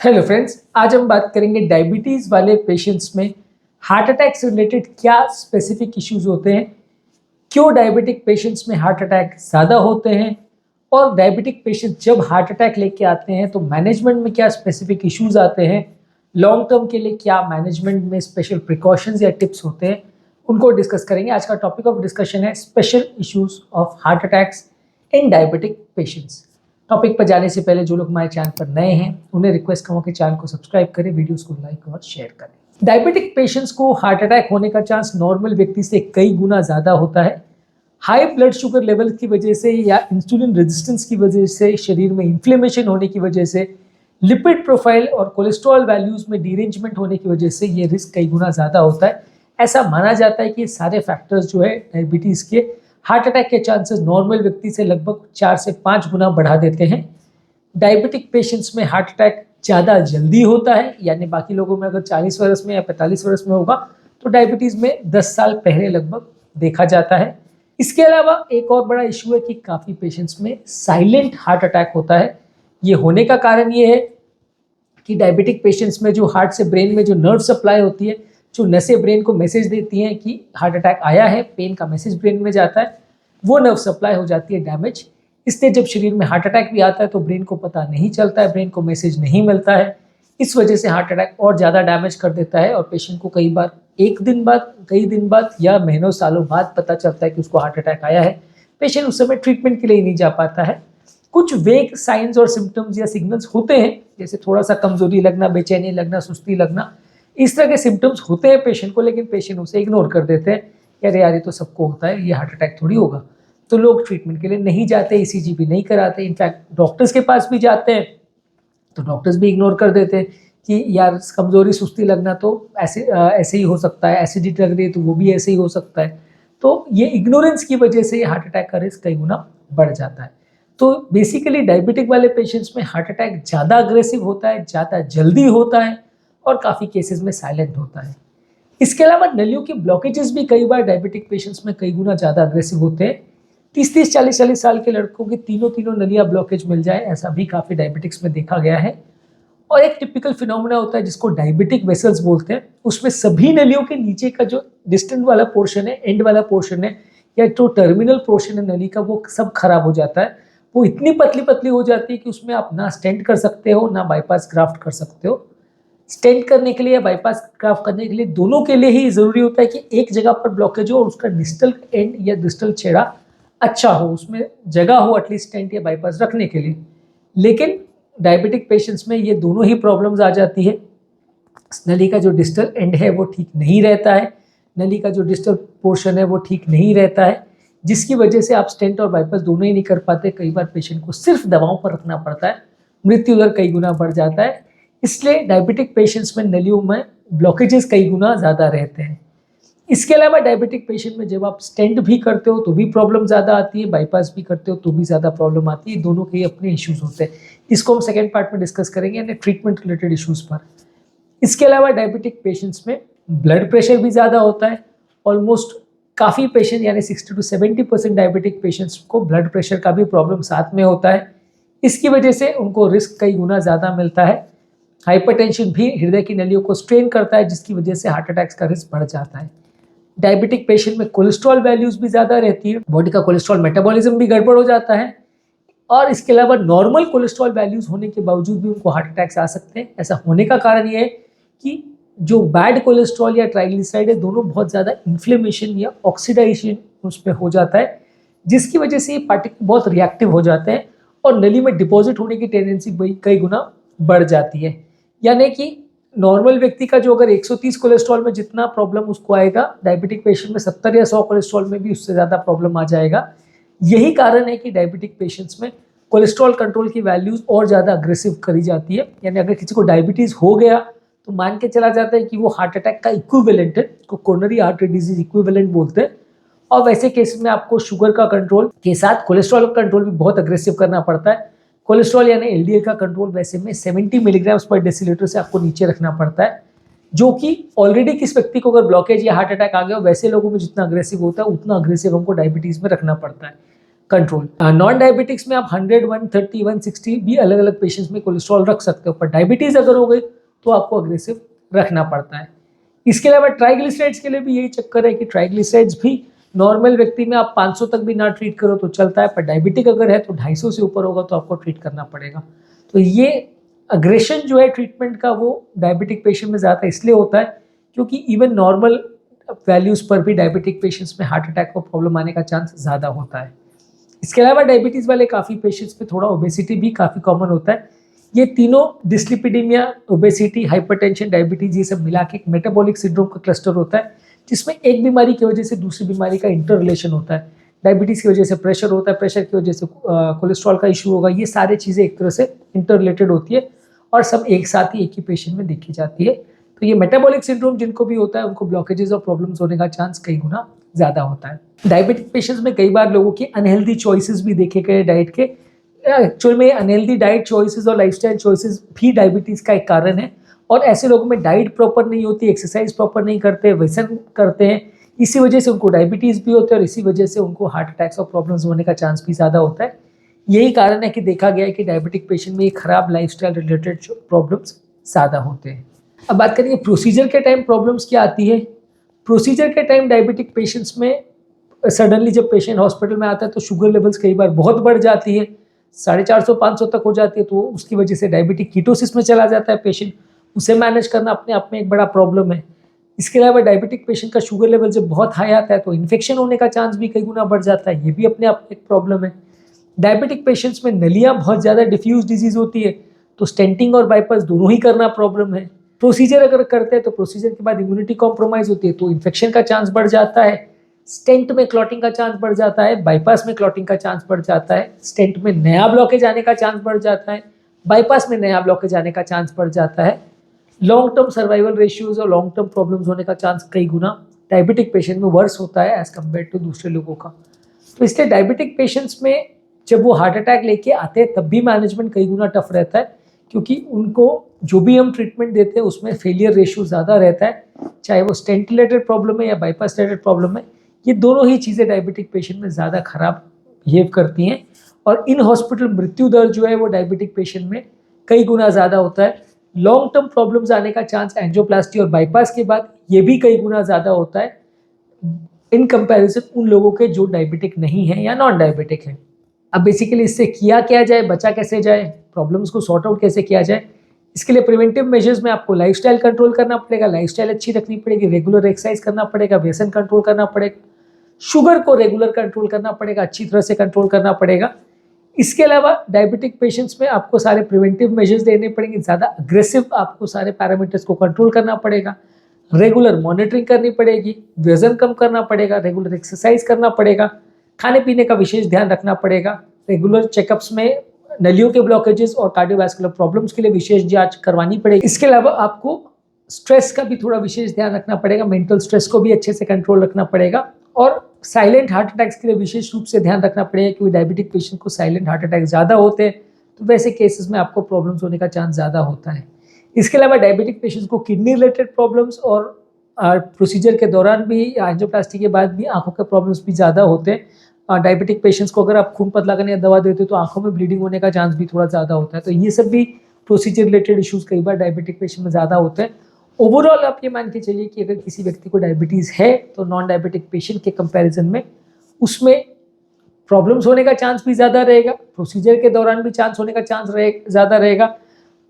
Hello friends, आज हम बात करेंगे डायबिटीज़ वाले पेशेंट्स में हार्ट अटैक से रिलेटेड क्या स्पेसिफिक इश्यूज होते हैं, क्यों डायबिटिक पेशेंट्स में हार्ट अटैक ज़्यादा होते हैं और डायबिटिक पेशेंट जब हार्ट अटैक लेके आते हैं तो मैनेजमेंट में क्या स्पेसिफिक इश्यूज आते हैं, लॉन्ग टर्म के लिए क्या मैनेजमेंट में स्पेशल प्रिकॉशंस या टिप्स होते हैं, उनको डिस्कस करेंगे। आज का टॉपिक ऑफ डिस्कशन है special issues of heart attacks in diabetic patients. Topic पर जाने से पहले जो लोग हमारे चैनल पर नए हैं उन्हें रिक्वेस्ट करूँगा कि चैनल को सब्सक्राइब करें, वीडियोस को लाइक और शेयर करें। डायबिटिक पेशेंट्स को हार्ट अटैक होने का चांस नॉर्मल व्यक्ति से कई गुना ज़्यादा होता है। हाई ब्लड शुगर लेवल की वजह से या इंसुलिन रेजिस्टेंस की वजह से, शरीर में इन्फ्लेमेशन होने की वजह से, लिपिड प्रोफाइल और कोलेस्ट्रॉल वैल्यूज़ में डिरेंजमेंट होने की वजह से ये रिस्क कई गुना ज़्यादा होता है। ऐसा माना जाता है कि ये सारे फैक्टर्स जो है डायबिटीज़ के हार्ट अटैक के चांसेस नॉर्मल व्यक्ति से लगभग 4 से 5 गुना बढ़ा देते हैं। डायबिटिक पेशेंट्स में हार्ट अटैक ज़्यादा जल्दी होता है, यानी बाकी लोगों में अगर 40 वर्ष में या 45 वर्ष में होगा तो डायबिटीज़ में 10 साल पहले लगभग देखा जाता है। इसके अलावा एक और बड़ा इशू है कि काफ़ी पेशेंट्स में साइलेंट हार्ट अटैक होता है। ये होने का कारण ये है कि डायबिटिक पेशेंट्स में जो हार्ट से ब्रेन में जो नर्व सप्लाई होती है, जो नसें ब्रेन को मैसेज देती हैं कि हार्ट अटैक आया है, पेन का मैसेज ब्रेन में जाता है, वो नर्व सप्लाई हो जाती है डैमेज। इसलिए जब शरीर में हार्ट अटैक भी आता है तो ब्रेन को पता नहीं चलता है, ब्रेन को मैसेज नहीं मिलता है। इस वजह से हार्ट अटैक और ज़्यादा डैमेज कर देता है और पेशेंट को कई बार एक दिन बाद, कई दिन बाद या महीनों सालों बाद पता चलता है कि उसको हार्ट अटैक आया है। पेशेंट उस समय ट्रीटमेंट के लिए ही नहीं जा पाता है। कुछ वेग साइंस और सिम्टम्स या सिग्नल्स होते हैं, जैसे थोड़ा सा कमजोरी लगना, बेचैनी लगना, सुस्ती लगना, इस तरह के सिम्टम्स होते हैं पेशेंट को, लेकिन पेशेंट उसे इग्नोर कर देते हैं। अरे यार, ये तो सबको होता है, ये हार्ट अटैक थोड़ी होगा। तो लोग ट्रीटमेंट के लिए नहीं जाते, ईसीजी भी नहीं कराते, इनफैक्ट डॉक्टर्स के पास भी जाते हैं तो डॉक्टर्स भी इग्नोर कर देते हैं कि यार कमजोरी सुस्ती लगना तो ऐसे ही हो सकता है, एसिडिटी लग रही है तो वो भी ऐसे ही हो सकता है। तो ये इग्नोरेंस की वजह से हार्ट अटैक का रिस्क कई गुना बढ़ जाता है। तो बेसिकली डायबिटिक वाले पेशेंट्स में हार्ट अटैक ज़्यादा अग्रेसिव होता है, ज़्यादा जल्दी होता है और काफ़ी केसेस में साइलेंट होता है। इसके अलावा नलियों की ब्लॉकेजेस भी कई बार डायबिटिक पेशेंट्स में कई गुना ज़्यादा अग्रेसिव होते हैं। 30-30, 40-40 साल के लड़कों की तीनों नलियाँ ब्लॉकेज मिल जाए, ऐसा भी काफ़ी डायबिटिक्स में देखा गया है। और एक टिपिकल फिनोमेना होता है जिसको डायबिटिक वेसल्स बोलते हैं, उसमें सभी नलियों के नीचे का जो डिस्टेंट वाला पोर्शन है, एंड वाला पोर्शन है या जो टर्मिनल पोर्शन है नली का, वो सब खराब हो जाता है। वो इतनी पतली पतली हो जाती है कि उसमें आप ना स्टेंट कर सकते हो ना बाईपास ग्राफ्ट कर सकते हो। स्टेंट करने के लिए या बाईपास ग्राफ्ट करने के लिए दोनों के लिए ही ज़रूरी होता है कि एक जगह पर ब्लॉकेज हो और उसका डिस्टल एंड या डिस्टल छेड़ा अच्छा हो, उसमें जगह हो एटलीस्ट स्टेंट या बाईपास रखने के लिए। लेकिन डायबिटिक पेशेंट्स में ये दोनों ही प्रॉब्लम्स आ जाती है। नली का जो डिस्टल एंड है वो ठीक नहीं रहता है, नली का जो डिस्टल पोर्शन है वो ठीक नहीं रहता है, जिसकी वजह से आप स्टेंट और बाईपास दोनों ही नहीं कर पाते। कई बार पेशेंट को सिर्फ दवाओं पर रखना पड़ता है, मृत्यु दर कई गुना बढ़ जाता है। इसलिए डायबिटिक पेशेंट्स में नलियों में ब्लॉकेजेस कई गुना ज़्यादा रहते हैं। इसके अलावा डायबिटिक पेशेंट में जब आप स्टेंट भी करते हो तो भी प्रॉब्लम ज़्यादा आती है, बाईपास भी करते हो तो भी ज़्यादा प्रॉब्लम आती है। दोनों के अपने इश्यूज होते हैं। इसको हम सेकेंड पार्ट में डिस्कस करेंगे, यानी ट्रीटमेंट रिलेटेड इश्यूज पर। इसके अलावा डायबिटिक पेशेंट्स में ब्लड प्रेशर भी ज़्यादा होता है। ऑलमोस्ट काफ़ी पेशेंट यानी 60 to 70% डायबिटिक पेशेंट्स को ब्लड प्रेशर का भी प्रॉब्लम साथ में होता है। इसकी वजह से उनको रिस्क कई गुना ज़्यादा मिलता है। हाइपरटेंशन भी हृदय की नलियों को स्ट्रेन करता है, जिसकी वजह से हार्ट अटैक्स का रिस्क बढ़ जाता है। डायबिटिक पेशेंट में कोलेस्ट्रॉल वैल्यूज़ भी ज़्यादा रहती है, बॉडी का कोलेस्ट्रॉल मेटाबॉलिज्म भी गड़बड़ हो जाता है और इसके अलावा नॉर्मल कोलेस्ट्रॉल वैल्यूज़ होने के बावजूद भी उनको हार्ट अटैक्स आ सकते हैं। ऐसा होने का कारण ये है कि जो बैड कोलेस्ट्रॉल या ट्राइग्लिसराइड है, दोनों बहुत ज़्यादा इन्फ्लेमेशन या ऑक्सीडाइजेशन उसमें हो जाता है, जिसकी वजह से ये पार्टिकल बहुत रिएक्टिव हो जाते हैं और नली में डिपॉजिट होने की टेंडेंसी कई गुना बढ़ जाती है। यानी कि नॉर्मल व्यक्ति का जो अगर 130 कोलेस्ट्रॉल में जितना प्रॉब्लम उसको आएगा, डायबिटिक पेशेंट में 70 या 100 कोलेस्ट्रॉल में भी उससे ज़्यादा प्रॉब्लम आ जाएगा। यही कारण है कि डायबिटिक पेशेंट्स में कोलेस्ट्रॉल कंट्रोल की वैल्यूज़ और ज़्यादा अग्रेसिव करी जाती है। यानी अगर किसी को डायबिटीज़ हो गया तो मान के चला जाता है कि वो हार्ट अटैक का इक्विवेलेंट है, को कोरोनरी आर्टरी डिजीज इक्विवेलेंट बोलते हैं। और वैसे केस में आपको शुगर का कंट्रोल के साथ कोलेस्ट्रॉल का कंट्रोल भी बहुत अग्रेसिव करना पड़ता है। कोलेस्ट्रॉल यानी एलडीएल का कंट्रोल वैसे में 70 मिलीग्राम्स पर डेसीलीटर से आपको नीचे रखना पड़ता है, जो कि ऑलरेडी किस व्यक्ति को अगर ब्लॉकेज या हार्ट अटैक आ गया, वैसे लोगों में जितना अग्रेसिव होता है उतना अग्रेसिव हमको डायबिटीज़ में रखना पड़ता है। कंट्रोल। नॉन डायबिटिक्स में आप 100, 130, 160 भी अलग अलग पेशेंट्स में कोलेस्ट्रॉल रख सकते हो, पर डायबिटीज़ अगर हो गई तो आपको अग्रेसिव रखना पड़ता है। इसके अलावा ट्राइग्लिसराइड्स के लिए भी यही चक्कर है कि ट्राइग्लिसराइड्स भी नॉर्मल व्यक्ति में आप 500 तक भी ना ट्रीट करो तो चलता है, पर डायबिटिक अगर है तो 250 से ऊपर होगा तो आपको ट्रीट करना पड़ेगा। तो ये अग्रेशन जो है ट्रीटमेंट का वो डायबिटिक पेशेंट में ज़्यादा इसलिए होता है क्योंकि इवन नॉर्मल वैल्यूज़ पर भी डायबिटिक पेशेंट्स में हार्ट अटैक को प्रॉब्लम आने का चांस ज़्यादा होता है। इसके अलावा डायबिटीज़ वाले काफ़ी पेशेंट्स में थोड़ा ओबेसिटी भी काफ़ी कॉमन होता है। ये तीनों डिस्लिपिडीमिया, ओबेसिटी, हाइपरटेंशन, डायबिटीज़ ये सब मिला के एक मेटाबॉलिक सिंड्रोम का क्लस्टर होता है जिसमें एक बीमारी की वजह से दूसरी बीमारी का इंटर रिलेशन होता है। डायबिटीज़ की वजह से प्रेशर होता है, प्रेशर की वजह से कोलेस्ट्रॉल का इशू होगा। ये सारी चीज़ें एक तरह से इंटर रिलेटेड होती है और सब एक साथ ही एक ही पेशेंट में देखी जाती है। तो ये मेटाबॉलिक सिंड्रोम जिनको भी होता है उनको ब्लॉकेजेस और प्रॉब्लम्स होने का चांस कई गुना ज़्यादा होता है। डायबिटिक पेशेंट्स में कई बार लोगों की अनहेल्दी चॉइसेस भी देखे गए डाइट के। एक्चुअल में अनहेल्दी डाइट चॉइसेस और लाइफस्टाइल चॉइसेस भी डायबिटीज़ का एक कारण है और ऐसे लोगों में डाइट प्रॉपर नहीं होती, एक्सरसाइज प्रॉपर नहीं करते, व्यसन करते हैं, इसी वजह से उनको डायबिटीज़ भी होता है और इसी वजह से उनको हार्ट अटैक्स और प्रॉब्लम्स होने का चांस भी ज़्यादा होता है। यही कारण है कि देखा गया है कि डायबिटिक पेशेंट में ये खराब लाइफस्टाइल रिलेटेड प्रॉब्लम्स ज़्यादा होते हैं। अब बात करेंगे प्रोसीजर के टाइम प्रॉब्लम्स क्या आती है। प्रोसीजर के टाइम डायबिटिक पेशेंट्स में सडनली जब पेशेंट हॉस्पिटल में आता है तो शुगर लेवल्स कई बार बहुत बढ़ जाती है, 450-500 तक हो जाती है, तो उसकी वजह से डायबिटिक कीटोसिस में चला जाता है पेशेंट। उसे मैनेज करना अपने आप में एक बड़ा प्रॉब्लम है। इसके अलावा डायबिटिक पेशेंट का शुगर लेवल जब बहुत हाई आता है तो इन्फेक्शन होने का चांस भी कई गुना बढ़ जाता है, ये भी अपने आप में एक प्रॉब्लम है। डायबिटिक पेशेंट्स में नलियाँ बहुत ज़्यादा डिफ्यूज डिजीज़ होती है तो स्टेंटिंग और बाईपास दोनों ही करना प्रॉब्लम है। प्रोसीजर अगर करते हैं तो प्रोसीजर के बाद इम्यूनिटी कॉम्प्रोमाइज़ होती है तो इन्फेक्शन का चांस बढ़ जाता है, स्टेंट में क्लॉटिंग का चांस बढ़ जाता है, बाईपास में क्लॉटिंग का चांस बढ़ जाता है, स्टेंट में नया ब्लॉकेज आने का चांस बढ़ जाता है, बाईपास में नया ब्लॉकेज आने का चांस बढ़ जाता है। लॉन्ग टर्म सर्वाइवल रेशियोज और लॉन्ग टर्म प्रॉब्लम्स होने का चांस कई गुना डायबिटिक पेशेंट में वर्स होता है एज कम्पेयर टू दूसरे लोगों का। तो इसलिए डायबिटिक पेशेंट्स में जब वो हार्ट अटैक लेके आते हैं तब भी मैनेजमेंट कई गुना टफ रहता है क्योंकि उनको जो भी हम ट्रीटमेंट देते हैं उसमें फेलियर रेशियो ज़्यादा रहता है, चाहे वो स्टेंट रिलेटेड प्रॉब्लम है या बाईपास रिलेटेड प्रॉब्लम है। ये दोनों ही चीज़ें डायबिटिक पेशेंट में ज़्यादा खराब बिहेव करती हैं और इन हॉस्पिटल मृत्यु दर जो है वो डायबिटिक पेशेंट में कई गुना ज़्यादा होता है। लॉन्ग टर्म प्रॉब्लम्स आने का चांस एंजियोप्लास्टी और बाईपास के बाद ये भी कई गुना ज़्यादा होता है इन कंपैरिजन उन लोगों के जो डायबिटिक नहीं है या नॉन डायबिटिक है। अब बेसिकली इससे किया क्या जाए, बचा कैसे जाए, प्रॉब्लम्स को सॉर्ट आउट कैसे किया जाए, इसके लिए प्रिवेंटिव मेजर्स में आपको लाइफस्टाइल कंट्रोल करना पड़ेगा, लाइफस्टाइल अच्छी रखनी पड़ेगी, रेगुलर एक्सरसाइज करना पड़ेगा, व्यसन कंट्रोल करना पड़ेगा, शुगर को रेगुलर कंट्रोल करना पड़ेगा, अच्छी तरह से कंट्रोल करना पड़ेगा। इसके अलावा डायबिटिक पेशेंट्स में आपको सारे प्रिवेंटिव मेजर्स लेने पड़ेंगे, ज़्यादा अग्रेसिव आपको सारे पैरामीटर्स को कंट्रोल करना पड़ेगा, रेगुलर मॉनिटरिंग करनी पड़ेगी, वजन कम करना पड़ेगा, रेगुलर एक्सरसाइज करना पड़ेगा, खाने पीने का विशेष ध्यान रखना पड़ेगा, रेगुलर चेकअप्स में नलियों के ब्लॉकेजेस और कार्डियोवैस्कुलर प्रॉब्लम्स के लिए विशेष जांच करवानी पड़ेगी। इसके अलावा आपको स्ट्रेस का भी थोड़ा विशेष ध्यान रखना पड़ेगा, मेंटल स्ट्रेस को भी अच्छे से कंट्रोल रखना पड़ेगा और साइलेंट हार्ट अटैक्स के लिए विशेष रूप से ध्यान रखना पड़ेगा क्योंकि डायबिटिक पेशेंट को साइलेंट हार्ट अटैक ज़्यादा होते हैं तो वैसे केसेस में आपको प्रॉब्लम्स होने का चांस ज़्यादा होता है। इसके अलावा डायबिटिक पेशेंट्स को किडनी रिलेटेड प्रॉब्लम्स और प्रोसीजर के दौरान भी एंजियोप्लास्टी के बाद भी आंखों के प्रॉब्लम्स भी ज़्यादा होते हैं। डायबिटिक पेशेंट्स को अगर आप खून पतला करने या दवा देते हो तो आंखों में ब्लीडिंग होने का चांस भी थोड़ा ज़्यादा होता है। तो ये सब भी प्रोसीजर रिलेटेड इश्यूज़ कई बार डायबिटिक पेशेंट में ज़्यादा होते हैं। ओवरऑल आप ये मान के चलिए कि अगर किसी व्यक्ति को डायबिटीज़ है तो नॉन डायबिटिक पेशेंट के कंपैरिजन में उसमें प्रॉब्लम्स होने का चांस भी ज़्यादा रहेगा, प्रोसीजर के दौरान भी चांस होने का चांस ज़्यादा रहेगा,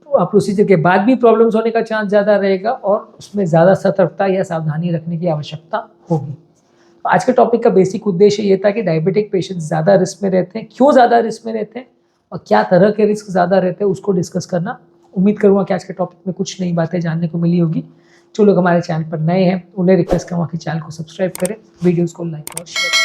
प्रोसीजर के बाद भी प्रॉब्लम्स होने का चांस ज़्यादा रहेगा और उसमें ज़्यादा सतर्कता या सावधानी रखने की आवश्यकता होगी। तो आज के टॉपिक का बेसिक उद्देश्य ये था कि डायबिटिक पेशेंट ज़्यादा रिस्क में रहते हैं, क्यों ज़्यादा रिस्क में रहते हैं और क्या तरह के रिस्क ज़्यादा रहते हैं उसको डिस्कस करना। उम्मीद करूँगा कि आज के टॉपिक में कुछ नई बातें जानने को मिली होगी। जो लोग हमारे चैनल पर नए हैं उन्हें रिक्वेस्ट करूँगा कि चैनल को सब्सक्राइब करें, वीडियोज़ को लाइक और शेयर करें।